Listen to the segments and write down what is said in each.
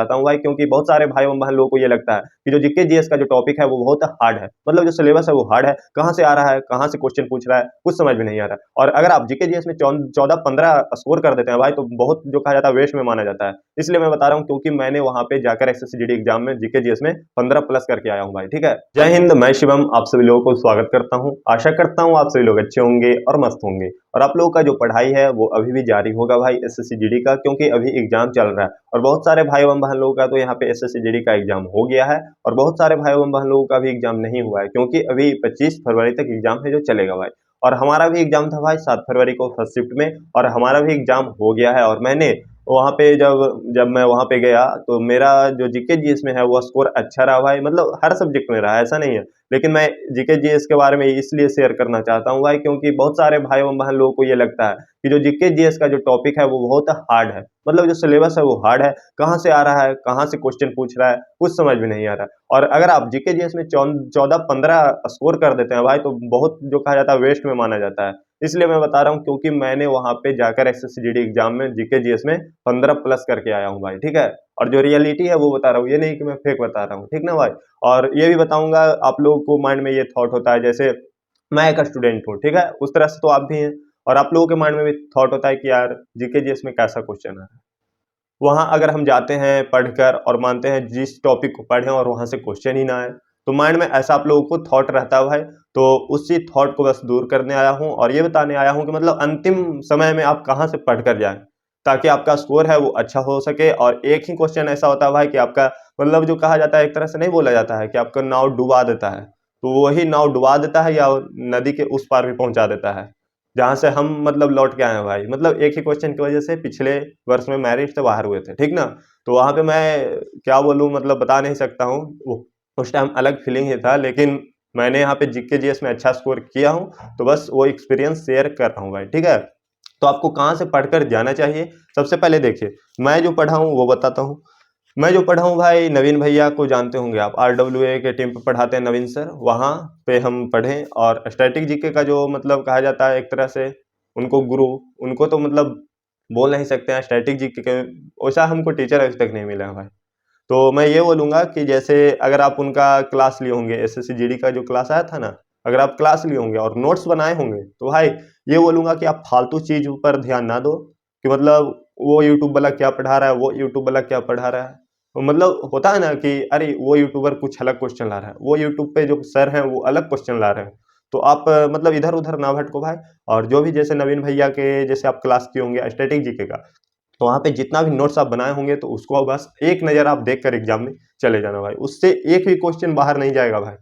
चाहता हूँ भाई, क्योंकि बहुत सारे भाई बहन लोगों को ये लगता है कि जो जीके जीएस का जो टॉपिक है वो बहुत हार्ड है, मतलब जो सिलेबस है वो हार्ड है, कहाँ से आ रहा है, कहाँ से क्वेश्चन पूछ रहा है, कुछ समझ में नहीं आ रहा। और अगर आप जीके जीएस में 14-15 स्कोर कर देते हैं भाई, तो बहुत जो कहा जाता है वेस्ट में माना जाता है। इसलिए मैं बता रहा हूँ, क्योंकि मैंने वहां पे जाकर एसएससीजीडी एग्जाम में जीके जीएस में 15 प्लस करके आया हूँ भाई। ठीक है, जय हिंद, मैं शिवम आप सभी लोगों को स्वागत करता हूँ। आशा करता हूँ आप सभी लोग अच्छे होंगे और मस्त होंगे, और आप लोगों का जो पढ़ाई है वो अभी भी जारी होगा भाई एसएससीजीडी का, क्योंकि अभी एग्जाम चल रहा है। और बहुत सारे भाई एवं बहन लोगों का तो यहाँ पे एसएससीजीडी का एग्जाम हो गया है, और बहुत सारे भाई एवं बहन लोगों का भी एग्जाम नहीं हुआ है, क्योंकि अभी 25 फरवरी तक एग्जाम है जो चलेगा भाई। और हमारा भी एग्जाम था भाई 7 फरवरी को फर्स्ट शिफ्ट में, और हमारा भी एग्जाम हो गया है। और मैंने वहाँ पे जब जब मैं वहाँ पे गया तो मेरा जो जीके जीएस में है वो स्कोर अच्छा रहा भाई, मतलब हर सब्जेक्ट में रहा, ऐसा नहीं है। लेकिन मैं जीके जीएस के बारे में इसलिए शेयर करना चाहता हूँ भाई, क्योंकि बहुत सारे भाई एवं बहन लोगों को ये लगता है कि जो जीके जीएस का जो टॉपिक है वो बहुत हार्ड है, मतलब जो सिलेबस है वो हार्ड है, कहाँ से आ रहा है, कहाँ से क्वेश्चन पूछ रहा है, कुछ समझ में नहीं आ रहा। और अगर आप जीके जीएस में 14-15 स्कोर कर देते हैं भाई, तो बहुत जो कहा जाता है वेस्ट में माना जाता है। इसलिए मैं बता रहा हूँ, क्योंकि मैंने वहां पे जाकर एसएससीजीडी एग्जाम में जीके जीएस में 15 प्लस करके आया हूँ भाई। ठीक है, और जो रियलिटी है वो बता रहा हूँ, ये नहीं कि मैं फेक बता रहा हूँ, ठीक ना भाई। और ये भी बताऊंगा, आप लोगों को माइंड में ये थॉट होता है जैसे मैं एक स्टूडेंट हूँ, ठीक है, उस तरह से तो आप भी हैं, और आप लोगों के माइंड में भी थॉट होता है कि यार जीके जीएस में कैसा क्वेश्चन है। वहां अगर हम जाते हैं पढ़कर और मानते हैं जिस टॉपिक को पढ़ें और वहां से क्वेश्चन ही ना आए, तो माइंड में ऐसा आप लोगों को थॉट रहता है भाई। तो उसी थॉट को बस दूर करने आया हूं, और ये बताने आया हूं कि मतलब अंतिम समय में आप कहां से पढ़ कर जाएं, ताकि आपका स्कोर है वो अच्छा हो सके। और एक ही क्वेश्चन ऐसा होता है भाई कि आपका मतलब जो कहा जाता है, एक तरह से नहीं बोला जाता है कि आपका नाव डुबा देता है, तो वही नाव डुबा देता है या नदी के उस पार भी पहुंचा देता है जहां से हम मतलब लौट के आए हैं भाई। मतलब एक ही क्वेश्चन की वजह से पिछले वर्ष में मैरिज से बाहर हुए थे, ठीक ना। तो वहां पे मैं क्या बोलूं, मतलब बता नहीं सकता हूँ, उस टाइम अलग फीलिंग ही था। लेकिन मैंने यहाँ पे जीके जीएस में अच्छा स्कोर किया हूँ, तो बस वो एक्सपीरियंस शेयर कर रहा हूँ भाई। ठीक है, तो आपको कहाँ से पढ़कर जाना चाहिए, सबसे पहले देखिए मैं जो पढ़ा हूँ वो बताता हूँ। मैं जो पढ़ा हूँ भाई, नवीन भैया को जानते होंगे आप, RWA के टीम पे पढ़ाते हैं नवीन सर, वहाँ पे हम पढ़े। और स्टैटिक जीके का जो मतलब कहा जाता है एक तरह से उनको गुरु, उनको तो मतलब बोल नहीं सकते हैं स्टैटिक जीके के, वैसा हमको टीचर अभी तक नहीं मिला है भाई। तो मैं ये बोलूँगा कि जैसे अगर आप उनका क्लास लिए होंगे, एसएससीजीडी का जो क्लास आया था ना, अगर आप क्लास लिए होंगे और नोट्स बनाए होंगे, तो भाई ये बोलूँगा कि आप फालतू चीज़ पर ध्यान ना दो, कि मतलब वो यूट्यूब वाला क्या पढ़ा रहा है, वो यूट्यूब वाला क्या पढ़ा रहा है। तो मतलब होता है ना कि अरे वो यूट्यूबर कुछ अलग क्वेश्चन ला रहा है, वो यूट्यूब पे जो सर हैं वो अलग क्वेश्चन ला रहे हैं, तो आप मतलब इधर उधर ना भटको भाई। और जो भी जैसे नवीन भैया के जैसे आप क्लास किए होंगे स्टैटिक जीके का, तो वहाँ पे जितना भी नोट्स आप बनाए होंगे तो उसको बस एक नज़र आप देखकर एग्जाम में चले जाना भाई, उससे एक भी क्वेश्चन बाहर नहीं जाएगा भाई।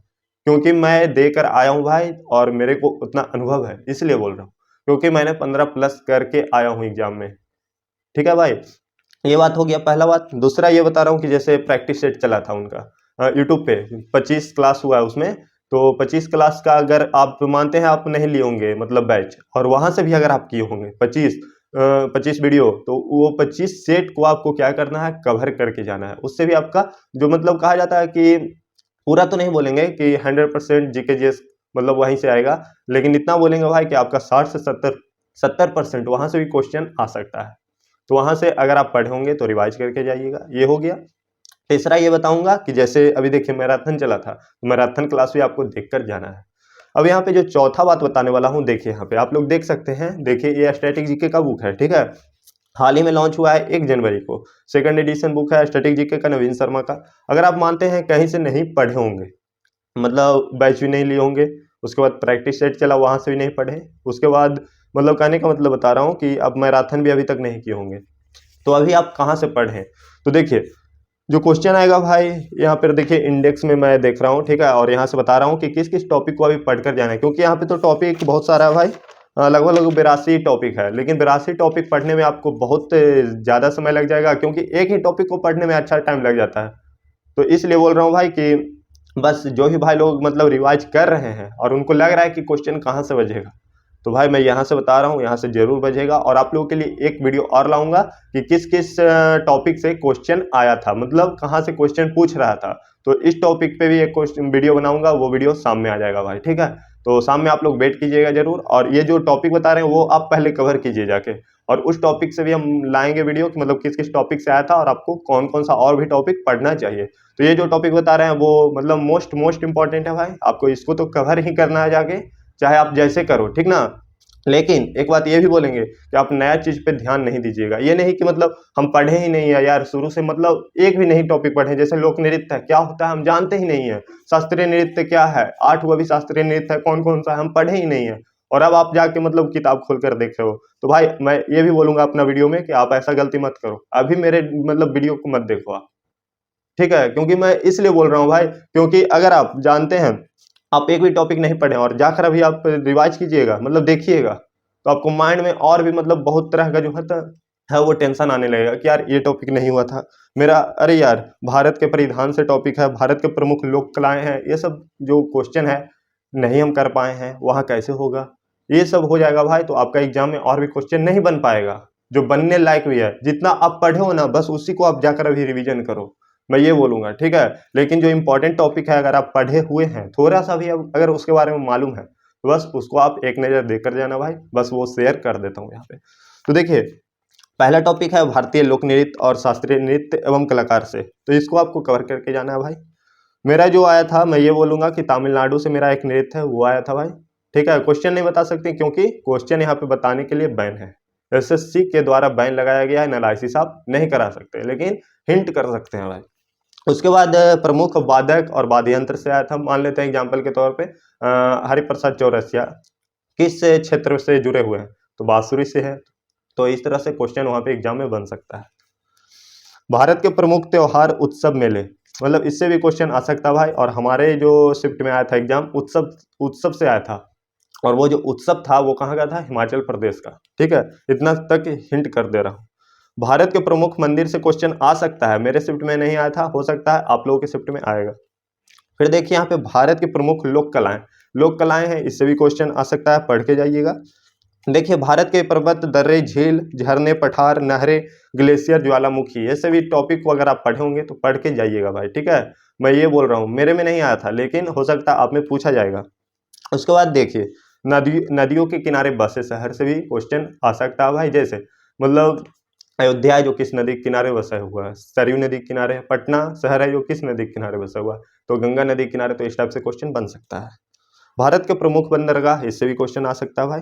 क्योंकि मैं देकर आया हूँ भाई, और मेरे को उतना अनुभव है, इसलिए बोल रहा हूँ, क्योंकि मैंने 15 प्लस करके आया हूँ एग्जाम में। ठीक है भाई, ये बात हो गया पहला बात। दूसरा ये बता रहा हूँ कि जैसे प्रैक्टिस सेट चला था उनका यूट्यूब पे, 25 क्लास हुआ है उसमें। तो 25 क्लास का अगर आप मानते हैं आप नहीं लिए होंगे मतलब बैच, और वहां से भी अगर आप किए होंगे 25 वीडियो, तो वो 25 सेट को आपको क्या करना है, कवर करके जाना है। उससे भी आपका जो मतलब कहा जाता है कि पूरा तो नहीं बोलेंगे कि 100% जीके जीएस मतलब वहीं से आएगा, लेकिन इतना बोलेंगे भाई कि आपका 60 से 70% वहां से भी क्वेश्चन आ सकता है। तो वहां से अगर आप पढ़े होंगे तो रिवाइज करके जाइएगा, ये हो गया। तीसरा ये बताऊंगा कि जैसे अभी देखिए मैराथन चला था, तो मैराथन क्लास भी आपको देखकर जाना है। अब यहाँ पे जो चौथा बात बताने वाला हूँ, देखिए यहाँ पे आप लोग देख सकते हैं, देखिए ये स्टैटिक जीके का बुक है, ठीक है, हाल ही में लॉन्च हुआ है 1 जनवरी को, सेकंड एडिशन बुक है स्टैटिक जीके का नवीन शर्मा का। अगर आप मानते हैं कहीं से नहीं पढ़े होंगे, मतलब बैच भी नहीं लिए होंगे, उसके बाद प्रैक्टिस सेट चला वहां से भी नहीं पढ़े, उसके बाद मतलब कहने का मतलब बता रहा हूँ कि अब मैराथन भी अभी तक नहीं किए होंगे, तो अभी आप कहाँ से पढ़ें। तो देखिए जो क्वेश्चन आएगा भाई, यहाँ पर देखिए इंडेक्स में मैं देख रहा हूँ, ठीक है, और यहाँ से बता रहा हूँ कि किस किस टॉपिक को अभी पढ़कर जाना है, क्योंकि यहाँ पे तो टॉपिक बहुत सारा है भाई, लगभग लगभग 82 टॉपिक है। लेकिन 82 टॉपिक पढ़ने में आपको बहुत ज़्यादा समय लग जाएगा, क्योंकि एक ही टॉपिक को पढ़ने में अच्छा टाइम लग जाता है। तो इसलिए बोल रहा हूँ भाई कि बस जो भी भाई लोग मतलब रिवाइज कर रहे हैं और उनको लग रहा है कि क्वेश्चन कहाँ से बजेगा, तो भाई मैं यहाँ से बता रहा हूँ, यहाँ से जरूर बजेगा। और आप लोगों के लिए एक वीडियो और लाऊंगा कि किस किस टॉपिक से क्वेश्चन आया था, मतलब कहाँ से क्वेश्चन पूछ रहा था। तो इस टॉपिक पे भी एक क्वेश्चन वीडियो बनाऊंगा, वो वीडियो सामने आ जाएगा भाई, ठीक है। तो शाम में आप लोग वेट कीजिएगा जरूर, और ये जो टॉपिक बता रहे हैं वो आप पहले कवर कीजिए जाके, और उस टॉपिक से भी हम लाएंगे वीडियो कि मतलब किस किस टॉपिक से आया था और आपको कौन कौन सा और भी टॉपिक पढ़ना चाहिए। तो ये जो टॉपिक बता रहे हैं वो मतलब मोस्ट इंपॉर्टेंट है भाई, आपको इसको तो कवर ही करना है जाके, चाहे आप जैसे करो, ठीक ना। लेकिन एक बात ये भी बोलेंगे कि आप नया चीज पे ध्यान नहीं दीजिएगा, ये नहीं कि मतलब हम पढ़े ही नहीं है यार शुरू से, मतलब एक भी नहीं टॉपिक पढ़े। जैसे लोक नृत्य है, क्या होता है हम जानते ही नहीं है, शास्त्रीय नृत्य क्या है, 8 हुआ भी शास्त्रीय नृत्य है, कौन कौन सा है हम पढ़े ही नहीं है, और अब आप जाके मतलब किताब खोल कर देख रहे हो। तो भाई मैं ये भी बोलूंगा अपना वीडियो में कि आप ऐसा गलती मत करो, अभी मेरे मतलब वीडियो को मत देखो आप, ठीक है। क्योंकि मैं इसलिए बोल रहा हूँ भाई, क्योंकि अगर आप जानते हैं आप एक भी टॉपिक नहीं पढ़े और जाकर अभी आप रिवाइज कीजिएगा, मतलब देखिएगा, तो आपको माइंड में और भी मतलब बहुत तरह का जो है वो टेंशन आने लगेगा कि यार ये टॉपिक नहीं हुआ था मेरा, अरे यार भारत के परिधान से टॉपिक है, भारत के प्रमुख लोक कलाएं हैं, ये सब जो क्वेश्चन है नहीं हम कर पाए हैं, वहाँ कैसे होगा, ये सब हो जाएगा भाई, तो आपका एग्जाम में और भी क्वेश्चन नहीं बन पाएगा जो बनने लायक भी है। जितना आप पढ़े हो ना बस उसी को आप जाकर अभी रिवीजन करो, मैं ये बोलूंगा, ठीक है। लेकिन जो इंपॉर्टेंट टॉपिक है अगर आप पढ़े हुए हैं थोड़ा सा भी अगर उसके बारे में मालूम है तो बस उसको आप एक नज़र देकर जाना भाई, बस वो शेयर कर देता हूँ यहाँ पे। तो देखिए पहला टॉपिक है भारतीय लोक नृत्य और शास्त्रीय नृत्य एवं कलाकार से, तो इसको आपको कवर करके जाना है भाई। मेरा जो आया था मैं ये बोलूंगा कि तमिलनाडु से मेरा एक नृत्य है वो आया था भाई, ठीक है। क्वेश्चन नहीं बता सकते क्योंकि क्वेश्चन यहाँ पे बताने के लिए बैन है, एसएससी के द्वारा बैन लगाया गया है, एनालिसिस आप नहीं करा सकते, लेकिन हिंट कर सकते हैं भाई। उसके बाद प्रमुख वादक और वाद्य यंत्र से आया था, मान लेते हैं एग्जाम्पल के तौर पे हरिप्रसाद चौरसिया किस क्षेत्र से जुड़े हुए हैं, तो बांसुरी से है, तो इस तरह से क्वेश्चन वहां पे एग्जाम में बन सकता है। भारत के प्रमुख त्योहार उत्सव मेले, मतलब इससे भी क्वेश्चन आ सकता है भाई, और हमारे जो शिफ्ट में आया था एग्जाम उत्सव से आया था, और वो जो उत्सव था वो कहाँ का था, हिमाचल प्रदेश का, ठीक है। इतना तक हिंट कर दे रहा हूँ। भारत के प्रमुख मंदिर से क्वेश्चन आ सकता है, मेरे शिफ्ट में नहीं आया था, हो सकता है आप लोगों के शिफ्ट में आएगा। फिर देखिए यहाँ पे भारत के प्रमुख लोक कलाएं हैं, इससे भी क्वेश्चन आ सकता है, पढ़ के जाइएगा। देखिए भारत के पर्वत, दर्रे, झील, झरने, पठार, नहरें, ग्लेशियर, ज्वालामुखी, ये सभी टॉपिक को अगर आप पढ़े होंगे तो पढ़ के जाइएगा भाई, ठीक है। मैं ये बोल रहा हूँ मेरे में नहीं आया था लेकिन हो सकता है आप में पूछा जाएगा। उसके बाद देखिए नदियों के किनारे बसे शहर से भी क्वेश्चन आ सकता है भाई, जैसे मतलब अयोध्या है जो किस नदी के किनारे बसा हुआ है, सरयू नदी के किनारे है। पटना शहर है जो किस नदी के किनारे बसा हुआ है, तो गंगा नदी के किनारे, तो इस टाइप से क्वेश्चन बन सकता है। भारत के प्रमुख बंदरगाह, इससे भी क्वेश्चन आ सकता है भाई।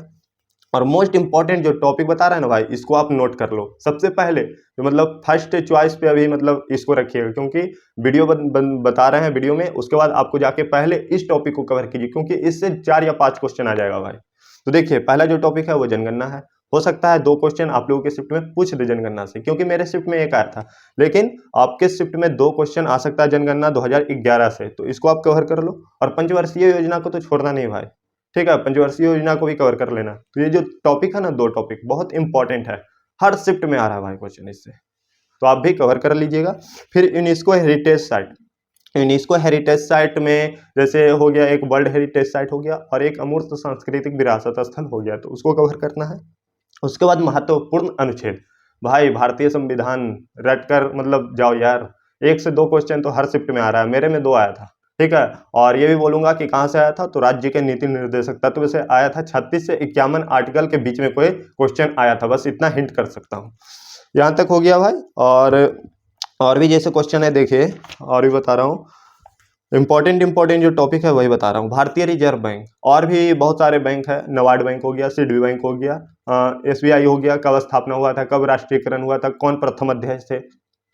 और मोस्ट इंपॉर्टेंट जो टॉपिक बता रहा है ना भाई, इसको आप नोट कर लो सबसे पहले, जो मतलब फर्स्ट चॉइस पे अभी मतलब इसको रखिएगा, क्योंकि वीडियो बता रहे हैं वीडियो में, उसके बाद आपको जाके पहले इस टॉपिक को कवर कीजिए, क्योंकि इससे 4 या 5 क्वेश्चन आ जाएगा भाई। तो देखिए पहला जो टॉपिक है वो जनगणना है, हो सकता है 2 क्वेश्चन आप लोगों के शिफ्ट में पूछ दे जनगणना से, क्योंकि मेरे शिफ्ट में एक आया था, लेकिन आपके शिफ्ट में 2 क्वेश्चन आ सकता है जनगणना 2011 से, तो इसको आप कवर कर लो। और पंचवर्षीय योजना को तो छोड़ना नहीं भाई, ठीक है, पंचवर्षीय योजना को भी कवर कर लेना। तो ये जो टॉपिक है ना 2 टॉपिक बहुत इंपॉर्टेंट है, हर शिफ्ट में आ रहा है भाई क्वेश्चन इससे, तो आप भी कवर कर लीजिएगा। फिर UNESCO heritage site, UNESCO heritage site में जैसे हो गया एक वर्ल्ड हेरिटेज साइट हो गया और एक अमूर्त सांस्कृतिक विरासत स्थल हो गया, तो उसको कवर करना है। उसके बाद महत्वपूर्ण अनुच्छेद, भाई भारतीय संविधान रट कर मतलब जाओ यार, 1 से 2 क्वेश्चन तो हर शिफ्ट में आ रहा है, मेरे में 2 आया था, ठीक है। और ये भी बोलूंगा कि कहाँ से आया था, तो राज्य के नीति निर्देशक तत्व से आया था, 36 से 51 आर्टिकल के बीच में कोई क्वेश्चन आया था, बस इतना हिंट कर सकता हूँ। यहाँ तक हो गया भाई। और भी जैसे क्वेश्चन है देखिए, और भी बता रहा हूँ, इंपॉर्टेंट जो टॉपिक है वही बता रहा हूँ। भारतीय रिजर्व बैंक, और भी बहुत सारे बैंक है, नबार्ड बैंक हो गया, सिडबी बैंक हो गया, एसबीआई हो गया, कब स्थापना हुआ था, कब राष्ट्रीयकरण हुआ था, कौन प्रथम अध्यक्ष थे,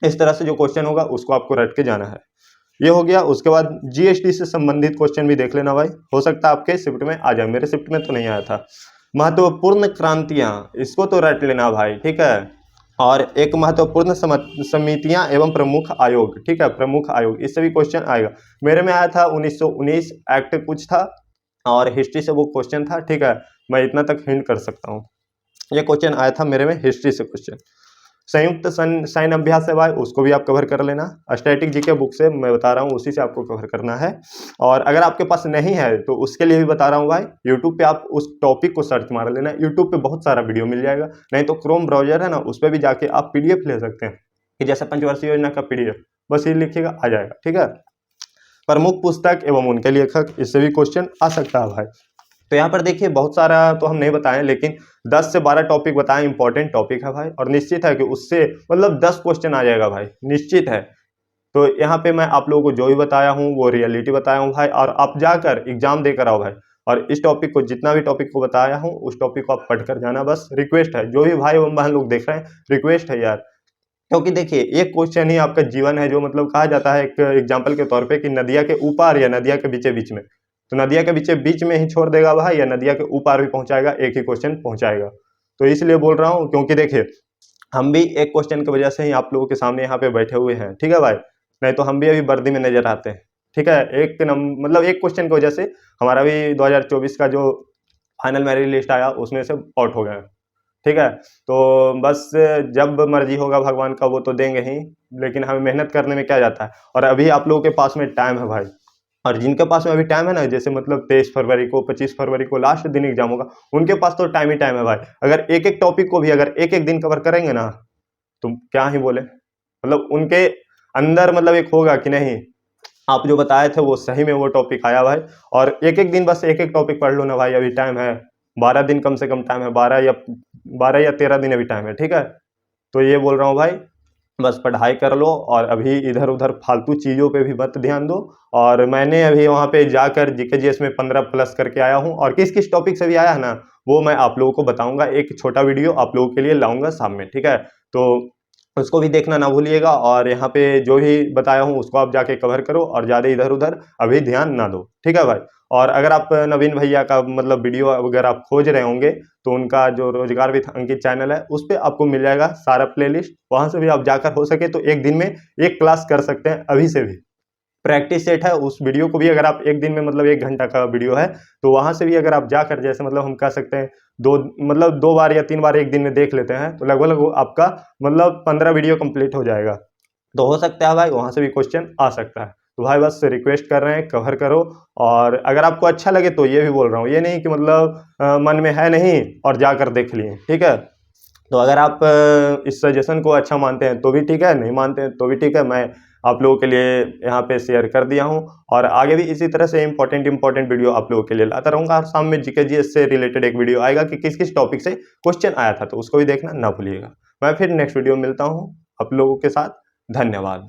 इस तरह से जो क्वेश्चन होगा उसको आपको रट के जाना है, ये हो गया। उसके बाद जीएसटी से संबंधित क्वेश्चन भी देख लेना भाई, हो सकता है आपके शिफ्ट में आ जाए, मेरे शिफ्ट में तो नहीं आया था। महत्वपूर्ण क्रांतियां, इसको तो रट लेना भाई, ठीक है। और एक महत्वपूर्ण समितियां एवं प्रमुख आयोग, ठीक है, प्रमुख आयोग, इससे भी क्वेश्चन आएगा। मेरे में आया था 1919 एक्ट कुछ था, और हिस्ट्री से वो क्वेश्चन था, ठीक है, मैं इतना तक हिंट कर सकता हूँ। ये क्वेश्चन आया था मेरे में हिस्ट्री से क्वेश्चन। संयुक्त सैन्य अभ्यास है भाई, उसको भी आप कवर कर लेना, स्टैटिक जीके बुक से मैं बता रहा हूँ, उसी से आपको कवर करना है। और अगर आपके पास नहीं है तो उसके लिए भी बता रहा हूँ भाई, यूट्यूब पे आप उस टॉपिक को सर्च मार लेना, यूट्यूब पे बहुत सारा वीडियो मिल जाएगा, नहीं तो क्रोम ब्राउजर है ना, उस पर भी जाके आप पीडीएफ ले सकते हैं, कि जैसे पंचवर्षीय योजना का पीडीएफ, बस ये लिखिएगा आ जाएगा, ठीक है। प्रमुख पुस्तक एवं उनके लेखक, इससे भी क्वेश्चन आ सकता है भाई। तो यहाँ पर देखिए बहुत सारा तो हम नहीं बताएं, लेकिन 10 से 12 टॉपिक बताएं, इंपॉर्टेंट टॉपिक है भाई, और निश्चित है कि उससे मतलब 10 क्वेश्चन आ जाएगा भाई, निश्चित है। तो यहाँ पे मैं आप लोगों को जो भी बताया हूँ वो रियलिटी बताया हूँ भाई, और आप जाकर एग्जाम देकर आओ भाई। और इस टॉपिक को, जितना भी टॉपिक को बताया हूँ उस टॉपिक को आप पढ़ कर जाना, बस रिक्वेस्ट है। जो भी भाई बहन लोग देख रहे हैं, रिक्वेस्ट है यार, क्योंकि देखिए एक क्वेश्चन ही आपका जीवन है, जो मतलब कहा जाता है एक एग्जाम्पल के तौर पे कि नदिया के ऊपर या नदिया के बीचे बीच में, तो नदिया के बीचे बीच में ही छोड़ देगा भाई या नदिया के ऊपर भी पहुंचाएगा, एक ही क्वेश्चन पहुंचाएगा। तो इसलिए बोल रहा हूँ, क्योंकि देखिए हम भी एक क्वेश्चन की वजह से ही आप लोगों के सामने यहाँ पे बैठे हुए हैं, ठीक है भाई, नहीं तो हम भी अभी वर्दी में नजर आते हैं, ठीक है। मतलब एक क्वेश्चन की वजह से हमारा भी 2024 का जो फाइनल मेरिट लिस्ट आया उसमें से आउट हो गया, ठीक है। तो बस जब मर्जी होगा भगवान का वो तो देंगे ही, लेकिन हमें मेहनत करने में क्या जाता है। और अभी आप लोगों के पास में टाइम है भाई, और जिनके पास में अभी टाइम है ना, जैसे मतलब 23 फरवरी को 25 फरवरी को लास्ट दिन एग्जाम होगा, उनके पास तो टाइम ही टाइम है भाई। अगर एक एक टॉपिक को भी अगर एक एक दिन कवर करेंगे ना, तो क्या ही बोले, मतलब उनके अंदर मतलब एक होगा कि नहीं आप जो बताए थे वो सही में वो टॉपिक आया भाई। और एक एक दिन बस एक एक टॉपिक पढ़ लो ना भाई, अभी टाइम है 12 दिन कम से कम टाइम है, 12 या 13 दिन अभी टाइम है, ठीक है। तो ये बोल रहा हूँ भाई, बस पढ़ाई कर लो, और अभी इधर उधर फालतू चीज़ों पे भी मत ध्यान दो। और मैंने अभी वहाँ पे जाकर जीके जीएस में 15 प्लस करके आया हूँ, और किस किस टॉपिक से भी आया है ना वो मैं आप लोगों को बताऊंगा, एक छोटा वीडियो आप लोगों के लिए लाऊंगा सामने, ठीक है। तो उसको भी देखना ना भूलिएगा, और यहाँ पे जो भी बताया हूँ उसको आप जाके कवर करो, और ज़्यादा इधर उधर अभी ध्यान ना दो, ठीक है भाई। और अगर आप नवीन भैया का मतलब वीडियो अगर आप खोज रहे होंगे, तो उनका जो रोजगार विद अंकित चैनल है उस पर आपको मिल जाएगा सारा प्लेलिस्ट, वहां से भी आप जाकर हो सके तो एक दिन में एक क्लास कर सकते हैं अभी से भी। प्रैक्टिस सेट है, उस वीडियो को भी अगर आप एक दिन में मतलब 1 घंटा का वीडियो है, तो वहां से भी अगर आप जाकर जैसे मतलब हम कह सकते हैं दो बार या 3 बार एक दिन में देख लेते हैं, तो लगभग आपका मतलब 15 वीडियो कंप्लीट हो जाएगा। तो हो सकता है भाई वहां से भी क्वेश्चन आ सकता है। तो भाई बस रिक्वेस्ट कर रहे हैं, कवर करो। और अगर आपको अच्छा लगे तो ये भी बोल रहा हूँ, ये नहीं कि मतलब मन में है नहीं और जाकर देख लिए, ठीक है। तो अगर आप इस सजेशन को अच्छा मानते हैं तो भी ठीक है, नहीं मानते हैं तो भी ठीक है, मैं आप लोगों के लिए यहाँ पे शेयर कर दिया हूँ। और आगे भी इसी तरह से इंपॉर्टेंट वीडियो आप लोगों के लिए लाता रहूँगा। और शाम में जीके जीएस से रिलेटेड एक वीडियो आएगा कि किस किस टॉपिक से क्वेश्चन आया था, तो उसको भी देखना ना भूलिएगा। मैं फिर नेक्स्ट वीडियो में मिलता हूँ आप लोगों के साथ। धन्यवाद।